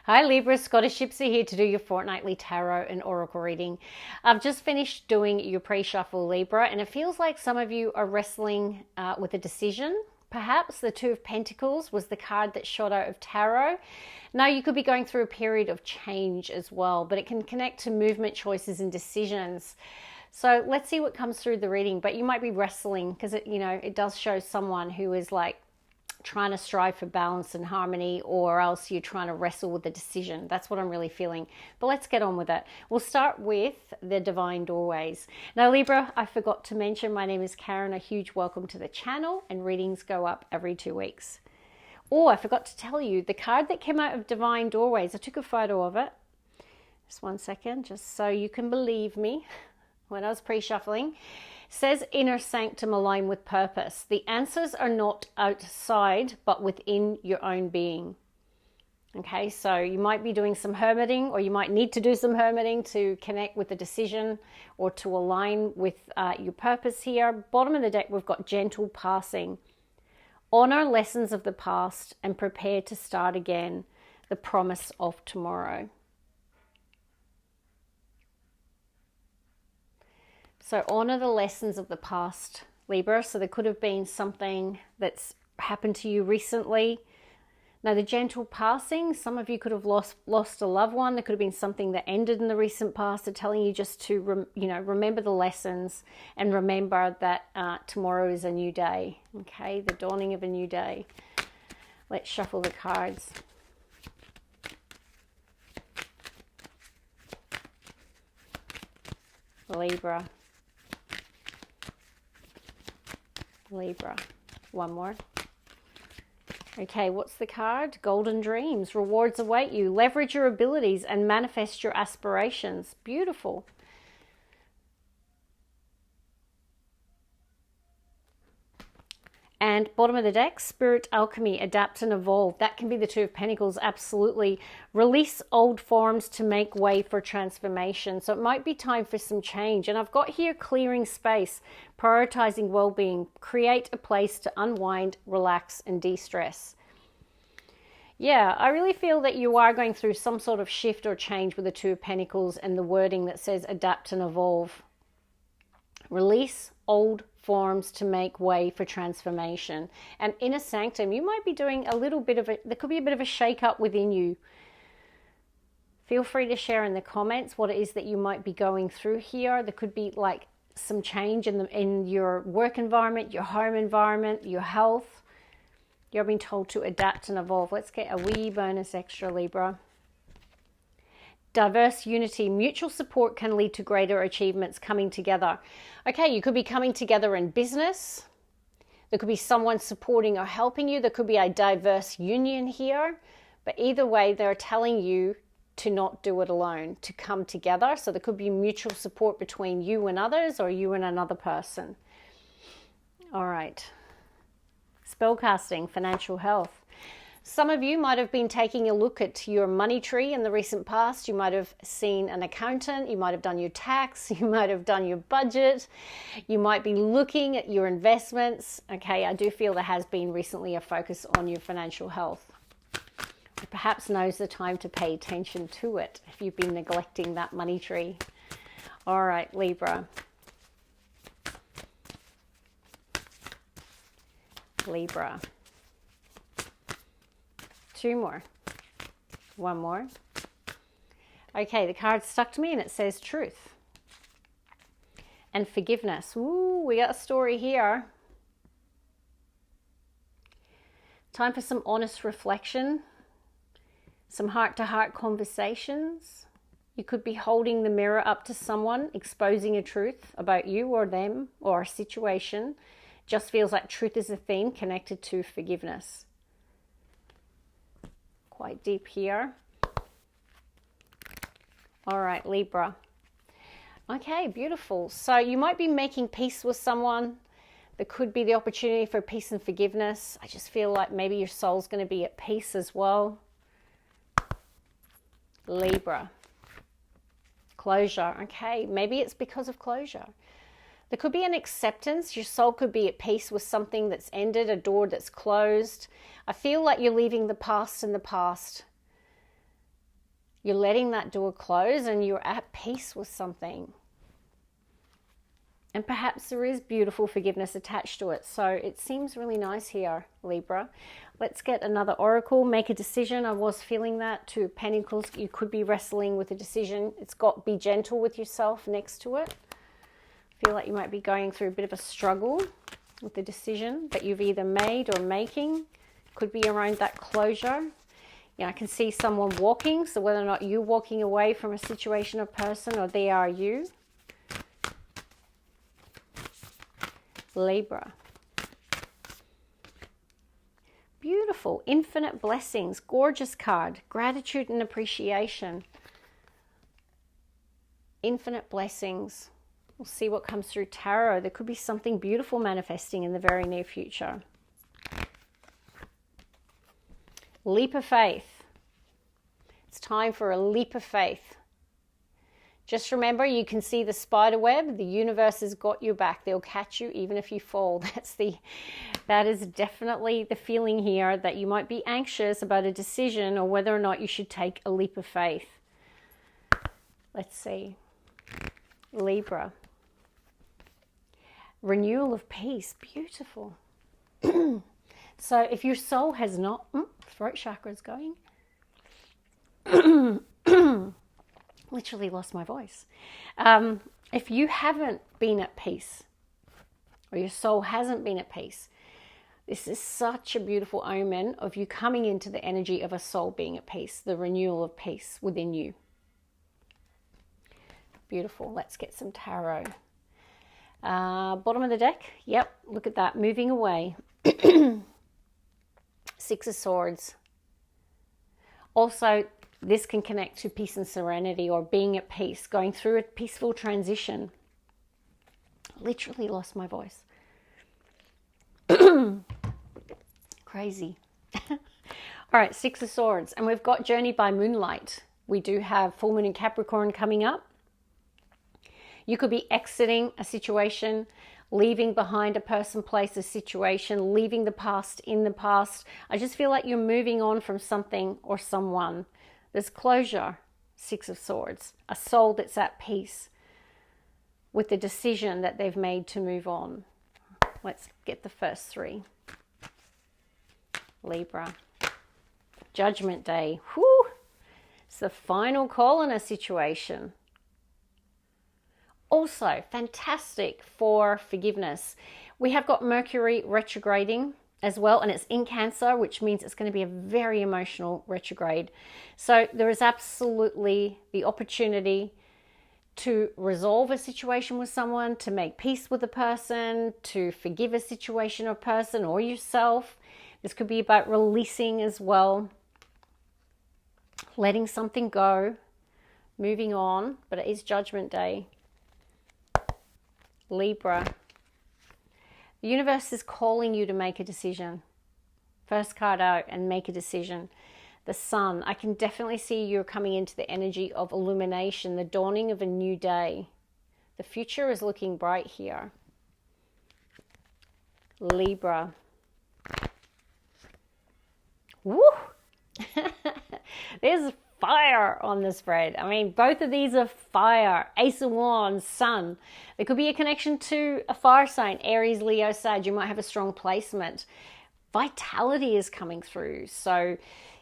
Hi Libra, Scottish Gypsy here to do your fortnightly tarot and oracle reading. I've just finished doing your pre-shuffle Libra, and it feels like some of you are wrestling with a decision. Perhaps the Two of Pentacles was the card that shot out of tarot. Now you could be going through a period of change as well, but it can connect to movement, choices and decisions. So let's see what comes through the reading, but you might be wrestling because it does show someone who is like trying to strive for balance and harmony, or else you're trying to wrestle with the decision. That's what I'm really feeling. But let's get on with it. We'll start with the divine doorways. Now Libra, I forgot to mention, my name is Karen. A huge welcome to the channel, and readings go up every 2 weeks. Oh, I forgot to tell you, the card that came out of divine doorways, I took a photo of it. Just 1 second, just so you can believe me. When I was pre-shuffling, says inner sanctum align with purpose. The answers are not outside, but within your own being. Okay, so you might be doing some hermiting, or you might need to do some hermiting to connect with the decision or to align with your purpose here. Bottom of the deck, we've got gentle passing. Honor lessons of the past and prepare to start again. The promise of tomorrow. So honor the lessons of the past, Libra. So there could have been something that's happened to you recently. Now the gentle passing, some of you could have lost a loved one. There could have been something that ended in the recent past. They're telling you just to remember the lessons and remember that tomorrow is a new day. Okay, the dawning of a new day. Let's shuffle the cards. Libra. Libra. One more. Okay, what's the card? Golden dreams. Rewards await you. Leverage your abilities and manifest your aspirations. Beautiful. And bottom of the deck, spirit alchemy, adapt and evolve. That can be the Two of Pentacles, absolutely. Release old forms to make way for transformation. So it might be time for some change. And I've got here clearing space, prioritizing well-being, create a place to unwind, relax and de-stress. Yeah, I really feel that you are going through some sort of shift or change with the Two of Pentacles and the wording that says adapt and evolve. Release old forms to make way for transformation. And inner sanctum, you might be doing a little bit of there could be a bit of a shake up within you. Feel free to share in the comments what it is that you might be going through here. There could be like some change in your work environment, your home environment, your health. You're being told to adapt and evolve. Let's get a wee bonus extra, Libra. Diverse unity, mutual support can lead to greater achievements coming together. Okay, you could be coming together in business. There could be someone supporting or helping you. There could be a diverse union here. But either way, they're telling you to not do it alone, to come together. So there could be mutual support between you and others, or you and another person. All right. Spellcasting, financial health. Some of you might have been taking a look at your money tree in the recent past. You might have seen an accountant. You might have done your tax. You might have done your budget. You might be looking at your investments. Okay, I do feel there has been recently a focus on your financial health. Perhaps now's the time to pay attention to it if you've been neglecting that money tree. All right, Libra. Libra. 2 more. 1 more. Okay, the card stuck to me and it says truth and forgiveness. Ooh, we got a story here. Time for some honest reflection, some heart-to-heart conversations. You could be holding the mirror up to someone, exposing a truth about you or them or a situation. Just feels like truth is a theme connected to forgiveness. Quite deep here. All right, Libra. Okay, beautiful. So you might be making peace with someone. There could be the opportunity for peace and forgiveness. I just feel like maybe your soul's going to be at peace as well. Libra. Closure. Okay, maybe it's because of closure. There could be an acceptance. Your soul could be at peace with something that's ended, a door that's closed. I feel like you're leaving the past in the past. You're letting that door close and you're at peace with something. And perhaps there is beautiful forgiveness attached to it. So it seems really nice here, Libra. Let's get another oracle. Make a decision. I was feeling that. Two of Pentacles. You could be wrestling with a decision. It's got be gentle with yourself next to it. Feel like you might be going through a bit of a struggle with the decision that you've either made or making. Could be around that closure. I can see someone walking. So whether or not you're walking away from a situation or person, or they are you. Libra. Beautiful. Infinite blessings. Gorgeous card. Gratitude and appreciation. Infinite blessings. We'll see what comes through tarot. There could be something beautiful manifesting in the very near future. Leap of faith. It's time for a leap of faith. Just remember, you can see the spider web. The universe has got your back. They'll catch you even if you fall. That is definitely the feeling here, that you might be anxious about a decision or whether or not you should take a leap of faith. Let's see. Libra. Renewal of peace. Beautiful. So if your soul has not... throat chakra is going. Literally lost my voice. If you haven't been at peace, or your soul hasn't been at peace, this is such a beautiful omen of you coming into the energy of a soul being at peace, the renewal of peace within you. Beautiful. Let's get some tarot. Bottom of the deck. Yep, look at that. Moving away. Six of Swords. Also, this can connect to peace and serenity, or being at peace, going through a peaceful transition. Literally lost my voice. Crazy. All right, Six of Swords. And we've got Journey by Moonlight. We do have full moon in Capricorn coming up. You could be exiting a situation, leaving behind a person, place, a situation, leaving the past in the past. I just feel like you're moving on from something or someone. There's closure, Six of Swords, a soul that's at peace with the decision that they've made to move on. Let's get the first three. Libra. Judgment Day. Whew. It's the final call in a situation. Also, fantastic for forgiveness. We have got Mercury retrograding as well, and it's in Cancer, which means it's going to be a very emotional retrograde. So there is absolutely the opportunity to resolve a situation with someone, to make peace with a person, to forgive a situation or person or yourself. This could be about releasing as well, letting something go, moving on, but it is Judgment Day. Libra. The universe is calling you to make a decision. First card out, and make a decision. The Sun. I can definitely see you're coming into the energy of illumination, the dawning of a new day. The future is looking bright here. Libra. Woo! There's fire on the spread. I mean, both of these are fire. Ace of Wands, Sun. There could be a connection to a fire sign, Aries, Leo, Sag. You might have a strong placement. Vitality is coming through. So,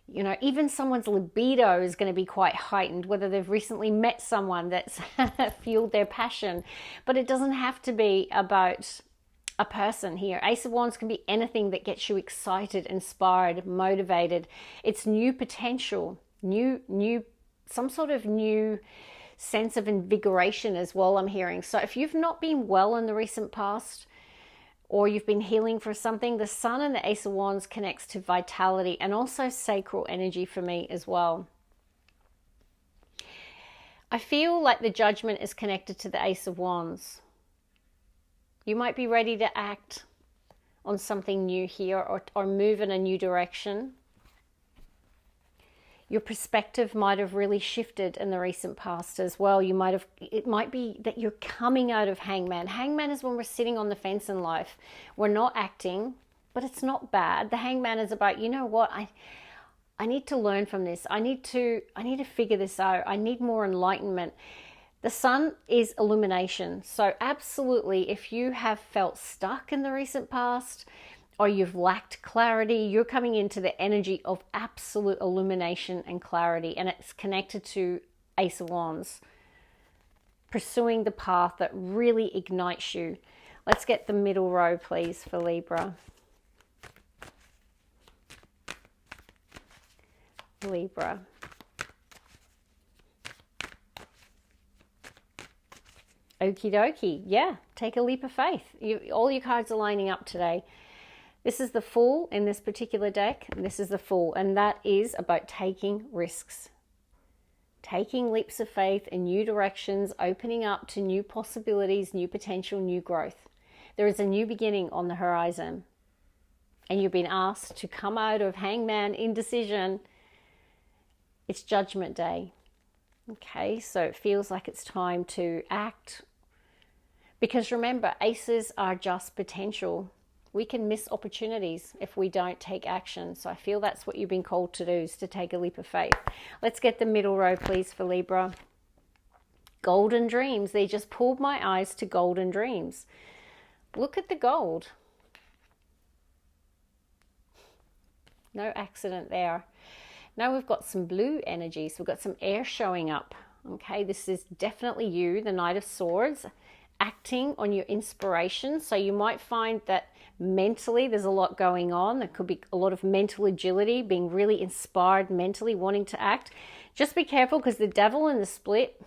you know, even someone's libido is going to be quite heightened, whether they've recently met someone that's fueled their passion. But it doesn't have to be about a person here. Ace of Wands can be anything that gets you excited, inspired, motivated. It's new potential. Some sort of new sense of invigoration as well, I'm hearing. So if you've not been well in the recent past, or you've been healing for something, the Sun and the Ace of Wands connects to vitality and also sacral energy for me as well. I feel like the Judgment is connected to the Ace of Wands. You might be ready to act on something new here, or move in a new direction. Your perspective might have really shifted in the recent past as well. It might be that you're coming out of Hangman. Hangman is when we're sitting on the fence in life. We're not acting, but it's not bad. The Hangman is about, you know what, I need to learn from this. I need to figure this out. I need more enlightenment. The sun is illumination. So absolutely, if you have felt stuck in the recent past or you've lacked clarity, you're coming into the energy of absolute illumination and clarity, and it's connected to Ace of Wands. Pursuing the path that really ignites you. Let's get the middle row, please, for Libra. Libra. Okie dokie. Yeah, take a leap of faith. All your cards are lining up today. This is the Fool in this particular deck, and this is the Fool, and that is about taking risks. Taking leaps of faith in new directions, opening up to new possibilities, new potential, new growth. There is a new beginning on the horizon, and you've been asked to come out of Hangman, indecision. It's Judgment Day. Okay, so it feels like it's time to act. Because remember, aces are just potential. We can miss opportunities if we don't take action. So I feel that's what you've been called to do, is to take a leap of faith. Let's get the middle row, please, for Libra. Golden dreams. They just pulled my eyes to golden dreams. Look at the gold. No accident there. Now we've got some blue energies. We've got some air showing up. Okay, this is definitely you, the Knight of Swords, acting on your inspiration. So you might find that mentally there's a lot going on. There could be a lot of mental agility, being really inspired mentally, wanting to act. Just be careful, because the Devil in the split,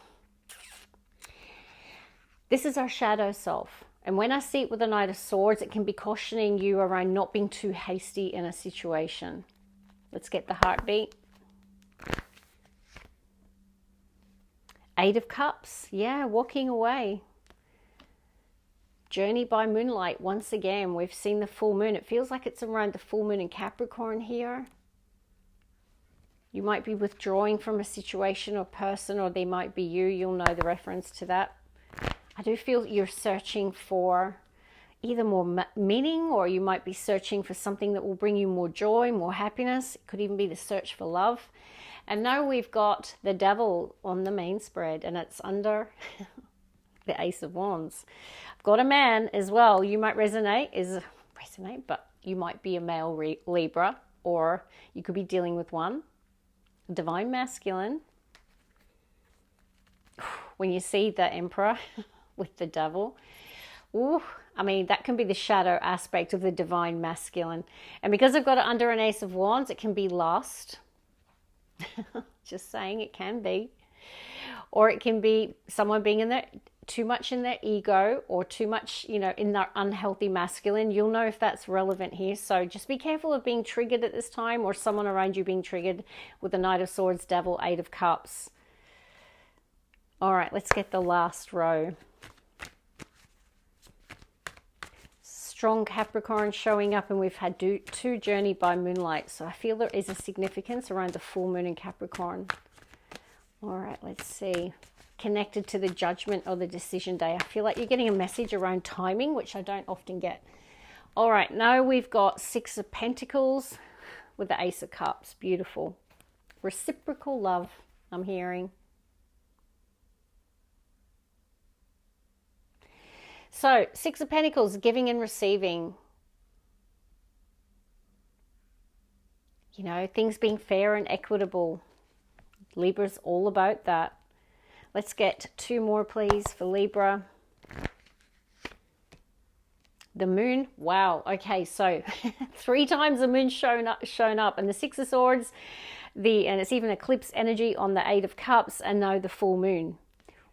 this is our shadow self. And when I see it with the Knight of Swords, it can be cautioning you around not being too hasty in a situation. Let's get the heartbeat. Eight of Cups. Yeah, walking away. Journey by moonlight. Once again, we've seen the full moon. It feels like it's around the full moon in Capricorn here. You might be withdrawing from a situation or person, or they might be you. You'll know the reference to that. I do feel you're searching for either more meaning, or you might be searching for something that will bring you more joy, more happiness. It could even be the search for love. And now we've got the Devil on the main spread, and it's under the Ace of Wands. I've got a man as well. You might resonate, but you might be a male Libra, or you could be dealing with one. Divine Masculine. When you see the Emperor with the Devil, ooh, I mean, that can be the shadow aspect of the Divine Masculine. And because I've got it under an Ace of Wands, it can be lust. Just saying, it can be. Or it can be someone being in their too much in their ego, or too much, in their unhealthy masculine. You'll know if that's relevant here. So just be careful of being triggered at this time, or someone around you being triggered with the Knight of Swords, Devil, Eight of Cups. All right, let's get the last row. Strong Capricorn showing up, and we've had two Journey by Moonlight. So I feel there is a significance around the full moon in Capricorn. All right, let's see. Connected to the Judgment or the Decision Day. I feel like you're getting a message around timing, which I don't often get. All right, now we've got Six of Pentacles with the Ace of Cups. Beautiful. Reciprocal love, I'm hearing. So, Six of Pentacles, giving and receiving. Things being fair and equitable. Libra's all about that. Let's get two more, please, for Libra. The moon. Wow. Okay, so 3 times the moon shown up, and the Six of Swords, and it's even eclipse energy on the Eight of Cups, and now the full moon.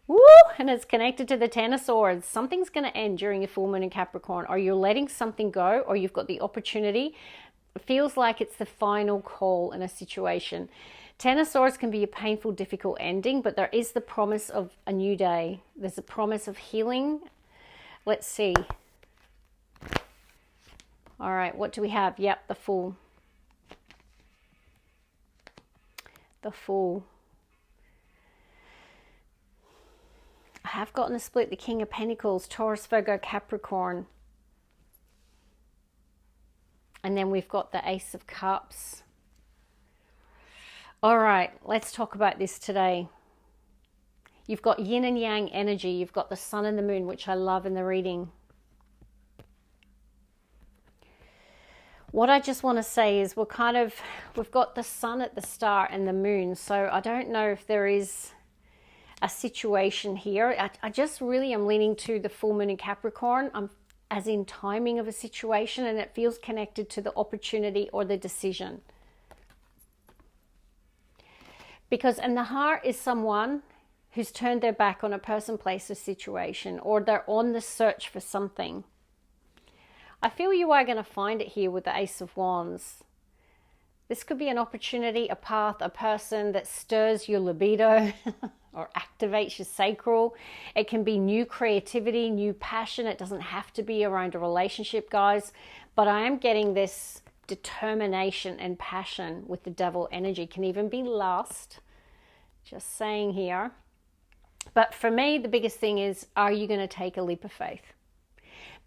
Woo! And it's connected to the Ten of Swords. Something's going to end during your full moon in Capricorn, or you're letting something go, or you've got the opportunity. It feels like it's the final call in a situation. Ten of Swords can be a painful, difficult ending, but there is the promise of a new day. There's a promise of healing. Let's see. All right, what do we have? Yep, the Fool. The Fool. I have gotten a split, the King of Pentacles, Taurus, Virgo, Capricorn. And then we've got the Ace of Cups. All right, let's talk about this today. You've got yin and yang energy. You've got the sun and the moon, which I love in the reading. What I just want to say is we've got the sun at the start and the moon. So I don't know if there is a situation here. I just really am leaning to the full moon in Capricorn. As in timing of a situation, and it feels connected to the opportunity or the decision. Because in the heart is someone who's turned their back on a person, place, or situation, or they're on the search for something. I feel you are going to find it here with the Ace of Wands. This could be an opportunity, a path, a person that stirs your libido or activates your sacral. It can be new creativity, new passion. It doesn't have to be around a relationship, guys. But I am getting this determination and passion with the devil energy. Can even be lust. Just saying here. But for me, the biggest thing is, are you going to take a leap of faith?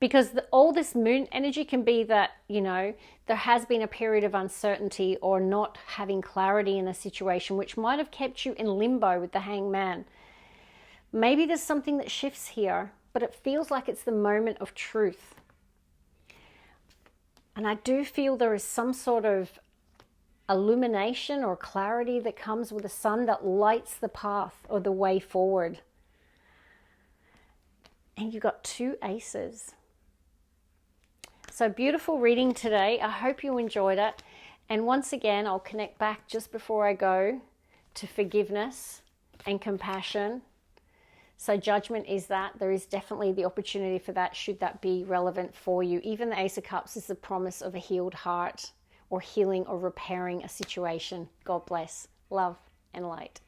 Because all this moon energy can be that, you know, there has been a period of uncertainty or not having clarity in a situation, which might have kept you in limbo with the Hangman. Maybe there's something that shifts here, but it feels like it's the moment of truth. And I do feel there is some sort of illumination or clarity that comes with the sun that lights the path or the way forward. And you got two aces. So beautiful reading today. I hope you enjoyed it. And once again, I'll connect back just before I go to forgiveness and compassion. So judgment is that. There is definitely the opportunity for that, should that be relevant for you. Even the Ace of Cups is the promise of a healed heart or healing or repairing a situation. God bless. Love and light.